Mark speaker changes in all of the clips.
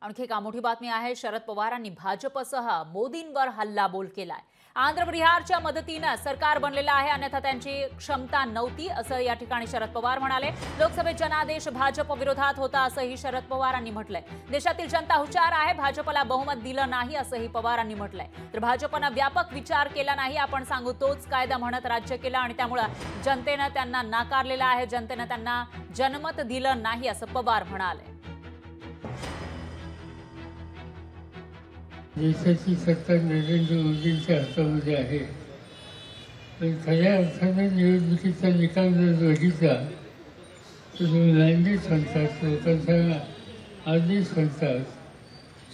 Speaker 1: आणखी एक मोठी बातमी आहे। शरद पवारांनी भाजपसह मोदींवर हल्लाबोल केलाय। आंध्र बिहारच्या मदतीने सरकार बनलेलं आहे, अन्यथा त्यांची क्षमता नव्हती असं या ठिकाणी शरद पवार म्हणाले। लोकसभेत जनादेश भाजप विरोधात होता असंही शरद पवारांनी म्हटलंय। देशातील जनता हुशार आहे, भाजपला बहुमत दिलं नाही असंही पवारांनी म्हटलंय। तर भाजपने व्यापक विचार केला नाही, आपण सांगू तोच कायदा म्हणत राज्य केलं आणि त्यामुळे जनतेने त्यांना नाकारलेलं आहे, जनतेने त्यांना जनमत दिलं नाही असं पवार म्हणाले।
Speaker 2: देशाची सत्ता नरेंद्र मोदींच्या हातामध्ये आहे, पण खऱ्या अर्थाने निवडणुकीचा निकाल जर बघितला तर मॅन्डेट म्हणतात, लोकांचा आदेश म्हणतात,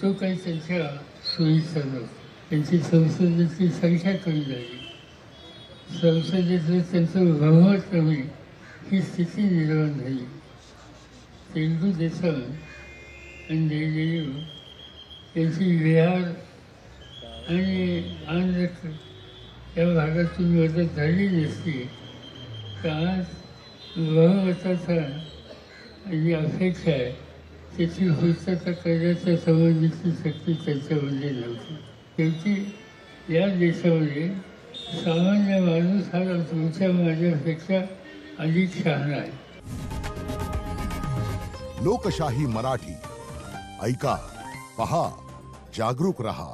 Speaker 2: तो काही त्यांच्या सोयीचा नव्हता। त्यांची संसदेची संख्या कमी झाली, संसदेचं त्यांचं बहुमत कमी, ही स्थिती निर्माण झाली। तेलुगू देशम आणि जयजयू त्यांची बिहार आणि आंध्र या भागातून मदत झाली नसती तर आज बहुमताचा जी अपेक्षा आहे त्याची पूर्तता करण्याच्या संबंधीची शक्ती त्यांच्यामध्ये नव्हती। शेवटी या देशामध्ये सामान्य माणूस हा तुमच्या माझ्यापेक्षा अधिक शहाणा आहे।
Speaker 3: लोकशाही मराठी ऐका, पहा, जागरूक रहा।